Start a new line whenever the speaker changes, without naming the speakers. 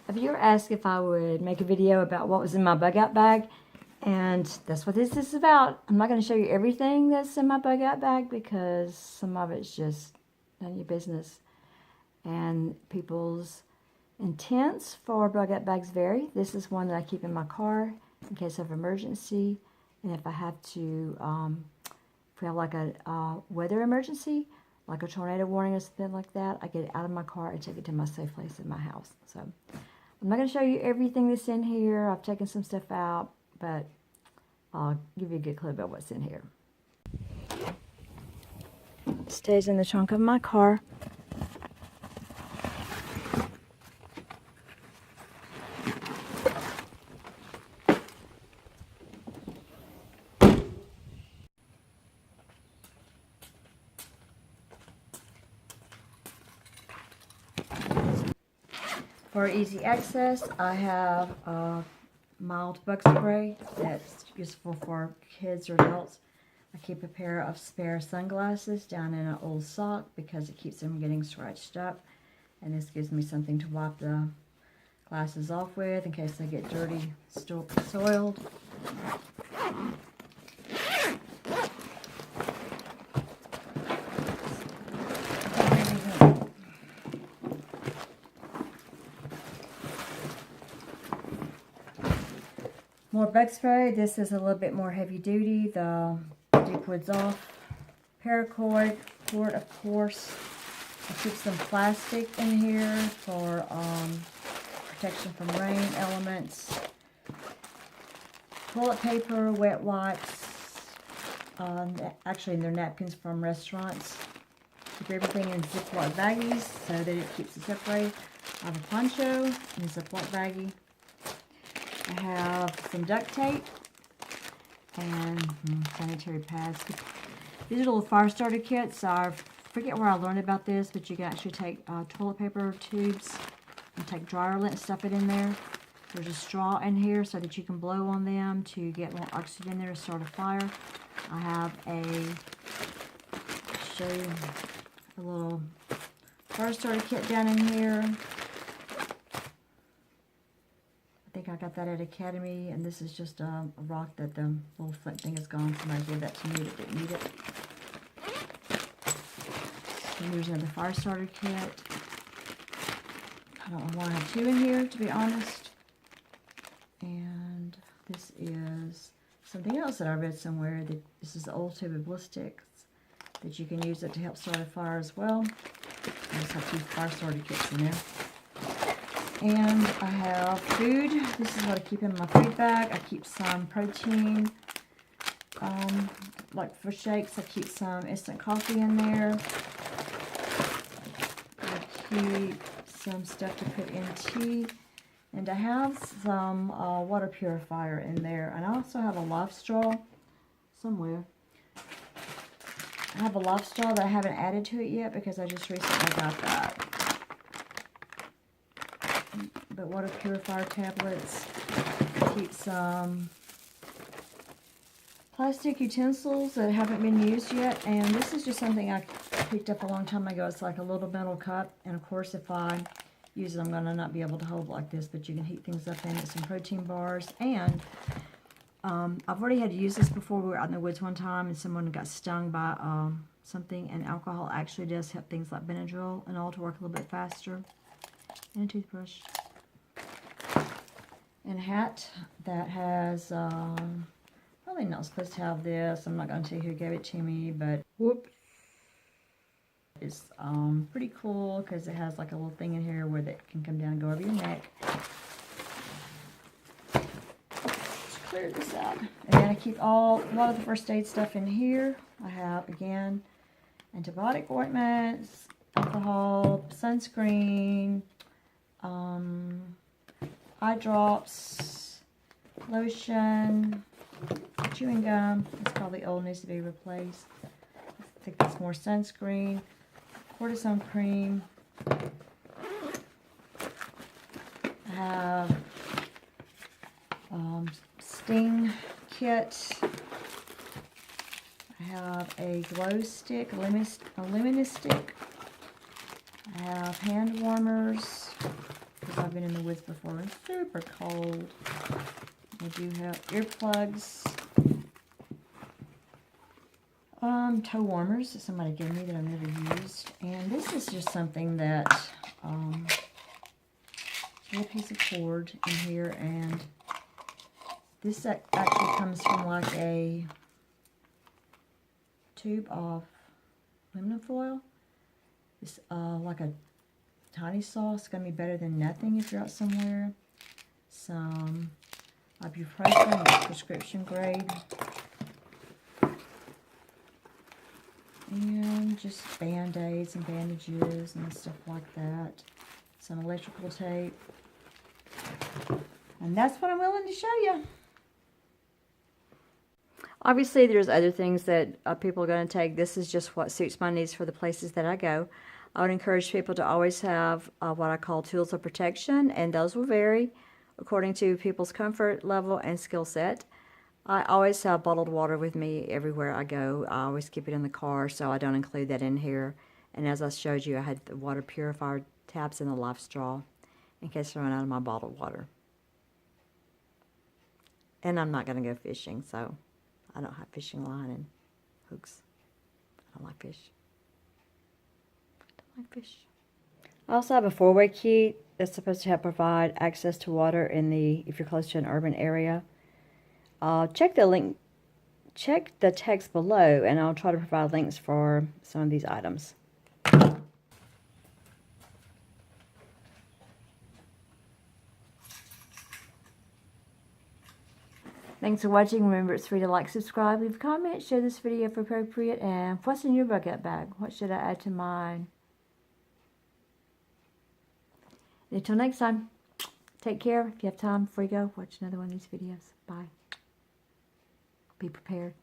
A viewer asked if I would make a video about what was in my bug out bag, and that's what this is about. I'm not going to show you everything that's in my bug out bag because some of it's just none of your business. And people's intents for bug out bags vary. This is one that I keep in my car in case of emergency, and if I have to, if we have like a weather emergency, like a tornado warning or something like that, I get it out of my car and take it to my safe place in my house. So I'm not going to show you everything that's in here. I've taken some stuff out, but I'll give you a good clue about what's in here. It stays in the trunk of my car. For easy access, I have a mild bug spray that's useful for kids or adults. I keep a pair of spare sunglasses down in an old sock because it keeps them getting scratched up. And this gives me something to wipe the glasses off with in case they get dirty, soiled. More bug spray. This is a little bit more heavy duty. The deep wood's off. Paracord, cord, of course. I keep some plastic in here for protection from rain, elements. Toilet paper, wet wipes. Actually, they're napkins from restaurants. Keep everything in Ziploc baggies so that it keeps it separated. I have a poncho in a Ziploc baggie. I have some duct tape and sanitary pads. These are little fire starter kits. I forget where I learned about this, but you can actually take toilet paper tubes and take dryer lint and stuff it in there. There's a straw in here so that you can blow on them to get more oxygen there to start a fire. I have show you a little fire starter kit down in here. I think I got that at Academy, and this is just a rock that the little flint thing is gone. Somebody gave that to me that didn't need it. And here's another fire starter kit. I don't know why I have two in here, to be honest. And this is something else that I read somewhere. That this is the old tube of ballistics that you can use it to help start a fire as well. I just have two fire starter kits in there. And I have food. This is what I keep in my food bag. I keep some protein, like for shakes. I keep some instant coffee in there. I keep some stuff to put in tea. And I have some water purifier in there. And I also have a life straw somewhere. I have a life straw that I haven't added to it yet because I just recently got that. But water purifier tablets. Keep some plastic utensils that haven't been used yet. And this is just something I picked up a long time ago. It's like a little metal cup. And of course, if I use it, I'm going to not be able to hold like this. But you can heat things up in it. Some protein bars. And I've already had to use this before. We were out in the woods one time and someone got stung by something. And alcohol actually does help things like Benadryl and all to work a little bit faster. And a toothbrush. And a hat that has, probably not supposed to have this. I'm not going to tell you who gave it to me, but whoop. It's pretty cool because it has like a little thing in here where that can come down and go over your neck. Let's clear this out. And then I keep a lot of the first aid stuff in here. I have, again, antibiotic ointments, alcohol, sunscreen, eye drops, lotion, chewing gum. It's probably old, needs to be replaced. I think that's more sunscreen, cortisone cream. I have sting kit. I have a glow stick, a luminous stick. I have hand warmers. because I've been in the woods before. It's super cold. I do have earplugs. Toe warmers that somebody gave me that I've never used. And this is just something that, a little piece of cord in here, and this actually comes from like a tube of aluminum foil. It's like a tiny saw. It's going to be better than nothing if you're out somewhere. Some ibuprofen, it's prescription grade. And just band-aids and bandages and stuff like that. Some electrical tape. And that's what I'm willing to show you. Obviously, there's other things that people are going to take. This is just what suits my needs for the places that I go. I would encourage people to always have what I call tools of protection, and those will vary according to people's comfort level and skill set. I always have bottled water with me everywhere I go. I always keep it in the car, so I don't include that in here. And as I showed you, I had the water purifier tabs in the life straw in case I run out of my bottled water. And I'm not going to go fishing, so I don't have fishing line and hooks. I don't like fish. I don't like fish. I also have a 4-way key that's supposed to help provide access to water if you're close to an urban area. Check the link, check the text below, and I'll try to provide links for some of these items. Thanks for watching. Remember, it's free to like, subscribe, leave a comment, share this video if appropriate, and what's in your bug out bag? What should I add to mine? Until next time, take care. If you have time before you go, watch another one of these videos. Bye. Be prepared.